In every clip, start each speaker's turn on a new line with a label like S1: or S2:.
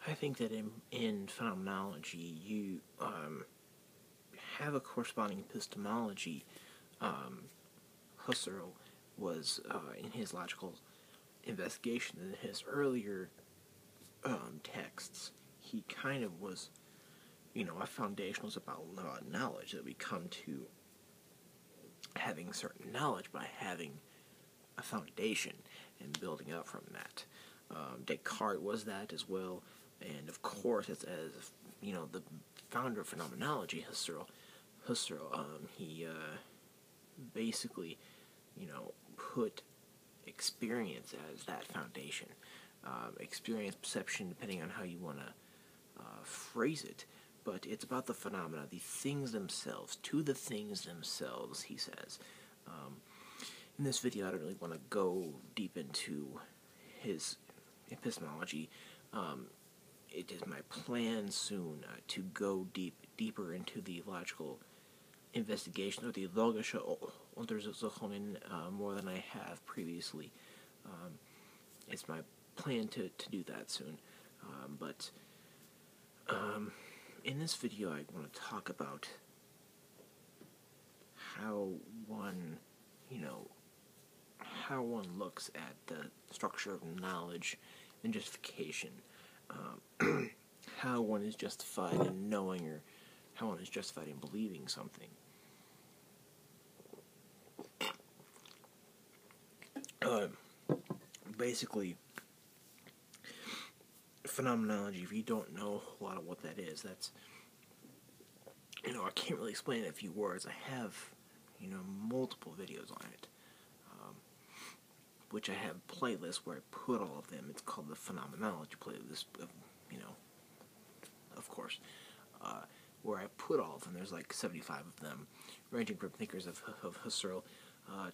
S1: I think that in phenomenology, you have a corresponding epistemology. Husserl was, in his logical investigation, in his earlier texts, he kind of was, a foundational about knowledge, that we come to having certain knowledge by having a foundation and building up from that. Descartes was that as well, and of course, as the founder of phenomenology, Husserl, he basically, put experience as that foundation. Experience, perception, depending on how you want to phrase it, but it's about the phenomena, the things themselves, to the things themselves, he says. In this video, I don't really want to go deep into his epistemology. It is my plan soon to go deeper into the logical investigation, or the logische Untersuchungen, more than I have previously. It's my plan to do that soon. But in this video, I want to talk about how one looks at the structure of knowledge and justification. How one is justified in knowing, or how one is justified in believing something. Basically, phenomenology, if you don't know a whole lot of what that is, that's, I can't really explain it in a few words. I have, multiple videos on it, which I have playlists where I put all of them. It's called the Phenomenology playlist, of course, where I put all of them. There's like 75 of them, ranging from thinkers of Husserl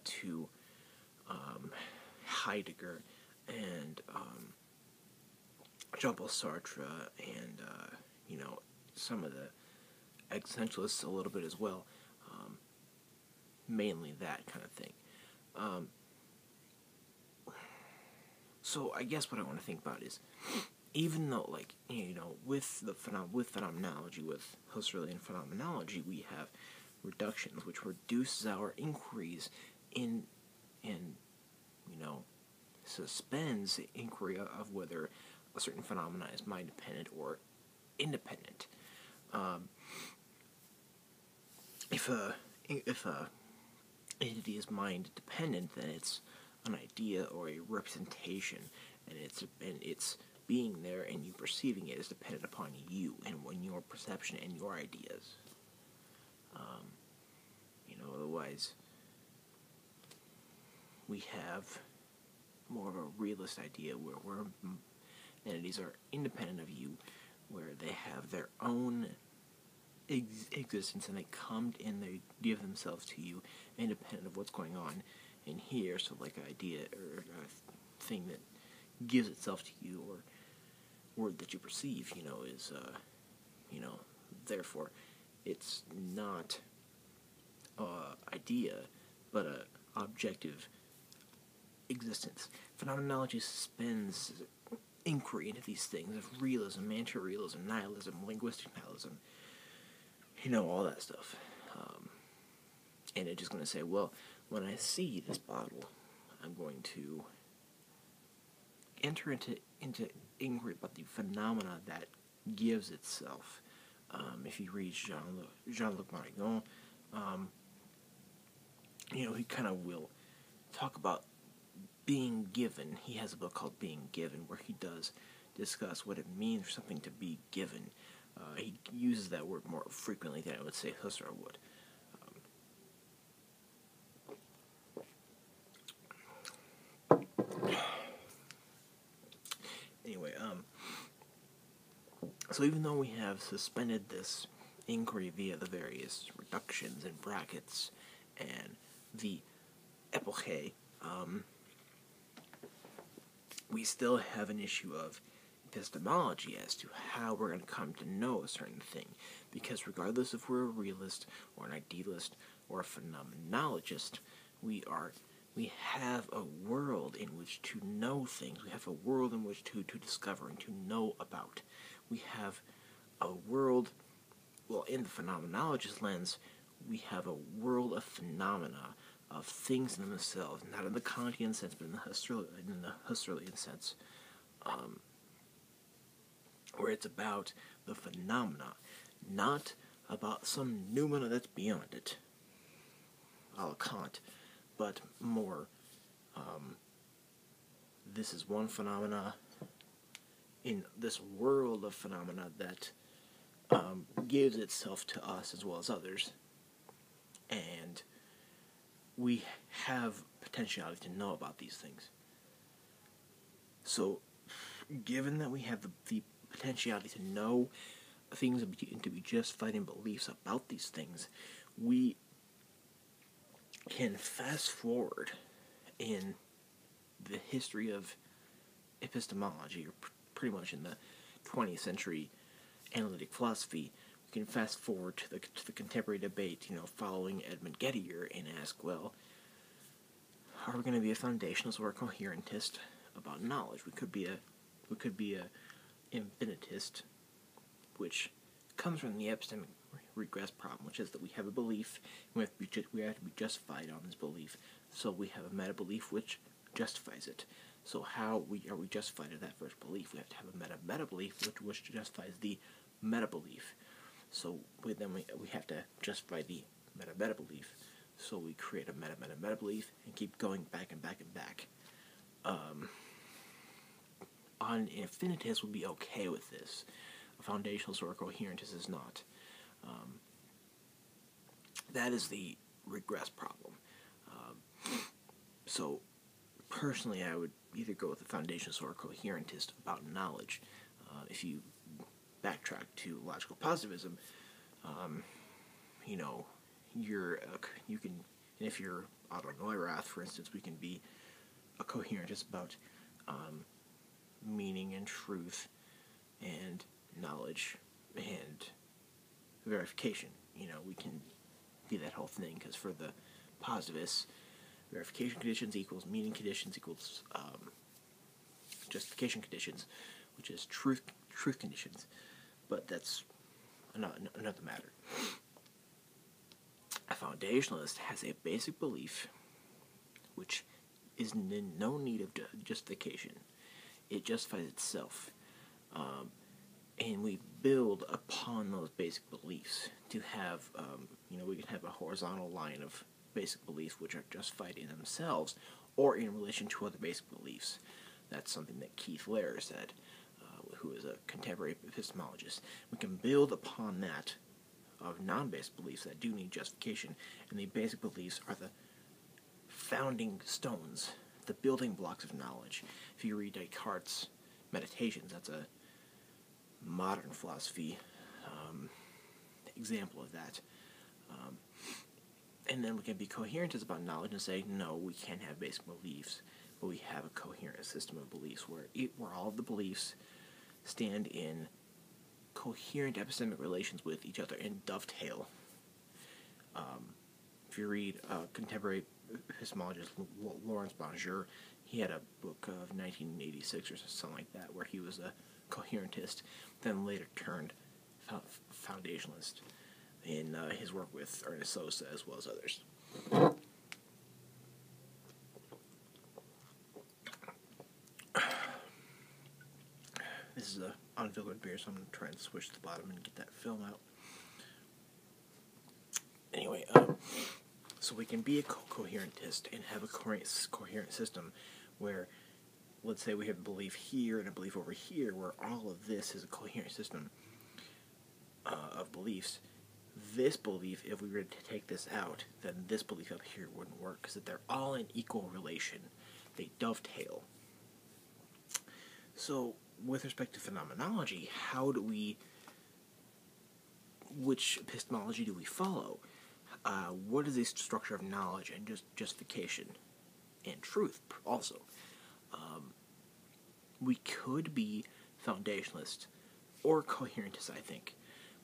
S1: to Heidegger and Jean-Paul Sartre, and some of the existentialists a little bit as well. Mainly that kind of thing. So I guess what I want to think about is, even though, with phenomenology, with Husserlian phenomenology, we have reductions, which reduces our inquiries and suspends the inquiry of whether a certain phenomena is mind-dependent or independent. If a entity is mind-dependent, then it's an idea or a representation, and it's being there and you perceiving it is dependent upon you and your perception and your ideas. Otherwise, we have more of a realist idea where entities are independent of you, where they have their own existence and they come and they give themselves to you independent of what's going on in here. So like an idea or a thing that gives itself to you, or word that you perceive, is therefore it's not idea but a objective existence. Phenomenology suspends inquiry into these things of realism, anti-realism, nihilism, linguistic nihilism, all that stuff. And it's just going to say, well, when I see this bottle, I'm going to enter into inquiry about the phenomena that gives itself. If you read Jean-Luc Marigon, he kind of will talk about being given. He has a book called Being Given, where he does discuss what it means for something to be given. He uses that word more frequently than I would say Husserl would. Anyway, so even though we have suspended this inquiry via the various reductions and brackets and the epoche, we still have an issue of epistemology as to how we're going to come to know a certain thing, because regardless if we're a realist or an idealist or a phenomenologist, we are We have a world in which to know things. We have a world in which to discover and to know about. We have a world, well, in the phenomenologist lens, we have a world of phenomena, of things in themselves, not in the Kantian sense, but in the Husserlian sense, where it's about the phenomena, not about some noumena that's beyond it, a la Kant, but more, this is one phenomena in this world of phenomena that gives itself to us as well as others, and we have potentiality to know about these things. So, given that we have the potentiality to know things and to be justified in beliefs about these things, we can fast forward in the history of epistemology, or pretty much in the 20th century analytic philosophy. We can fast forward to the contemporary debate, following Edmund Gettier, and ask, well, are we going to be a foundationalist or a coherentist about knowledge? We could be a infinitist, which comes from the epistemic regress problem, which is that we have a belief, and we have to be justified on this belief. So we have a meta-belief which justifies it. So how are we justified in that first belief? We have to have a meta-belief which justifies the meta-belief. So we have to justify the meta-belief. So we create a meta-belief and keep going back and back and back. An infinitist would be okay with this. A foundationalist or a coherentist is not. That is the regress problem. So, personally, I would either go with a foundationalist or a coherentist about knowledge. If you backtrack to logical positivism, if you're Otto Neurath, for instance, we can be a coherentist about meaning and truth and knowledge and verification. We can do that whole thing, because for the positivists, verification conditions equals meaning conditions equals justification conditions, which is truth conditions. But that's another matter. A foundationalist has a basic belief which is in no need of justification. It justifies itself. And we build upon those basic beliefs to have, we can have a horizontal line of basic beliefs which are justified in themselves or in relation to other basic beliefs. That's something that Keith Lehrer said, who is a contemporary epistemologist. We can build upon that of non-basic beliefs that do need justification, and the basic beliefs are the founding stones, the building blocks of knowledge. If you read Descartes' Meditations, that's a modern philosophy example of that. And then we can be coherentists about knowledge and say, no, we can't have basic beliefs, but we have a coherent system of beliefs where all of the beliefs stand in coherent epistemic relations with each other and dovetail. If you read contemporary epistemologist Lawrence Bonjour, he had a book of 1986 or something like that where he was a coherentist, then later turned foundationalist in his work with Ernest Sosa as well as others. This is a unfiltered beer, so I'm going to try and switch to the bottom and get that film out. Anyway, so we can be a coherentist and have a coherent system where, let's say we have a belief here and a belief over here, where all of this is a coherent system of beliefs. This belief, if we were to take this out, then this belief up here wouldn't work, because they're all in equal relation. They dovetail. So, with respect to phenomenology, which epistemology do we follow? What is the structure of knowledge and justification and truth also? We could be foundationalist or coherentist, I think.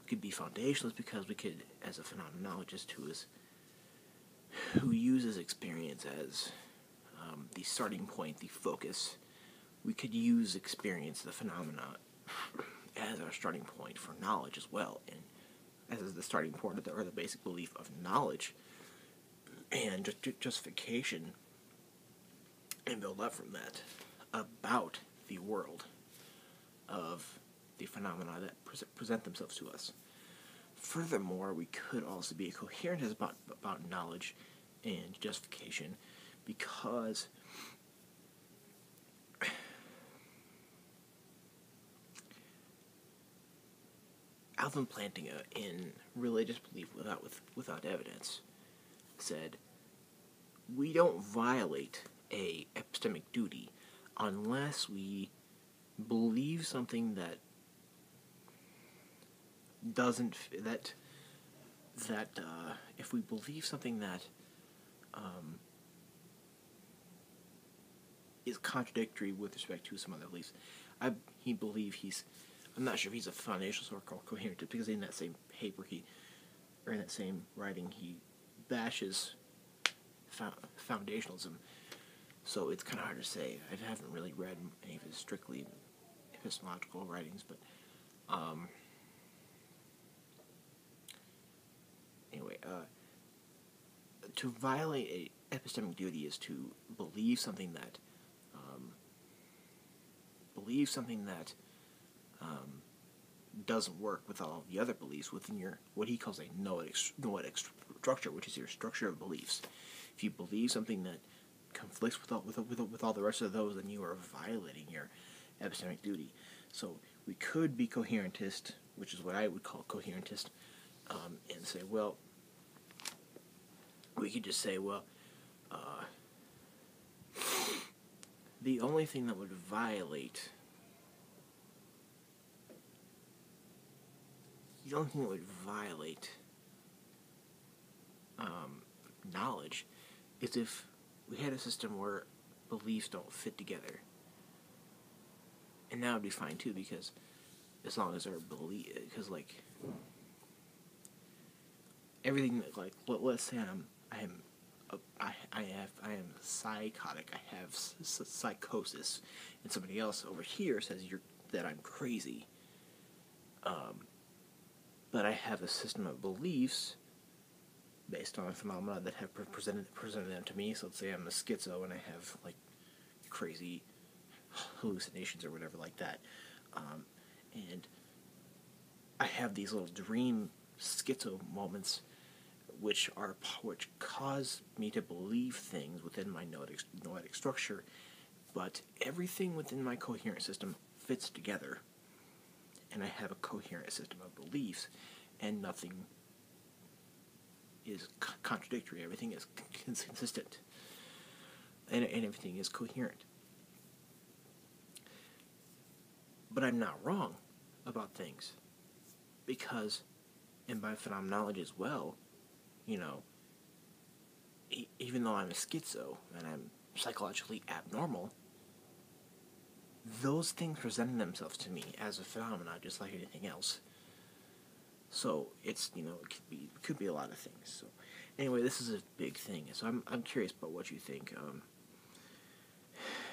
S1: We could be foundationalist because we could, as a phenomenologist who uses experience as the starting point, the focus. We could use experience, the phenomena, as our starting point for knowledge as well, and as the starting point or the basic belief of knowledge, and justification, and build up from that about the world of the phenomena that present themselves to us. Furthermore, we could also be coherent about knowledge and justification, because Alvin Plantinga, in Religious Belief Without Evidence, said, we don't violate a epistemic duty unless we believe something that doesn't, if we believe something that is contradictory with respect to some other beliefs. I'm not sure if he's a foundationalist or coherentist, because in that same paper in that same writing, he bashes foundationalism. So it's kind of hard to say. I haven't really read any of his strictly epistemological writings, but anyway, to violate a epistemic duty is to believe something that doesn't work with all the other beliefs within your, what he calls a noetic structure, which is your structure of beliefs. If you believe something that conflicts with all the rest of those, then you are violating your epistemic duty. So we could be coherentist, which is what I would call coherentist, and say, well, we could just say, well, the only thing that would violate knowledge is if we had a system where beliefs don't fit together. And that would be fine too, because as long as our belief, because like everything that, like, let's say I am psychotic, I have psychosis, and somebody else over here says that I'm crazy. But I have a system of beliefs based on phenomena that have presented them to me. So let's say I'm a schizo and I have like crazy hallucinations or whatever like that, and I have these little dream schizo moments, which cause me to believe things within my noetic structure, but everything within my coherent system fits together, and I have a coherent system of beliefs, and nothing is contradictory. Everything is consistent, and everything is coherent. But I'm not wrong about things, because, and by phenomenology as well, even though I'm a schizo and I'm psychologically abnormal, those things present themselves to me as a phenomenon, just like anything else. So it's, it could be a lot of things. So anyway, this is a big thing. So I'm curious about what you think.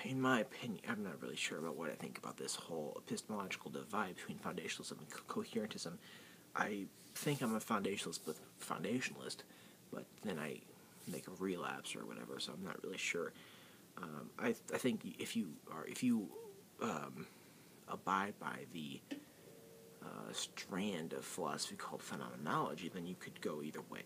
S1: In my opinion, I'm not really sure about what I think about this whole epistemological divide between foundationalism and coherentism. I think I'm a foundationalist, but then I make a relapse or whatever, so I'm not really sure. I think if you abide by the strand of philosophy called phenomenology, then you could go either way.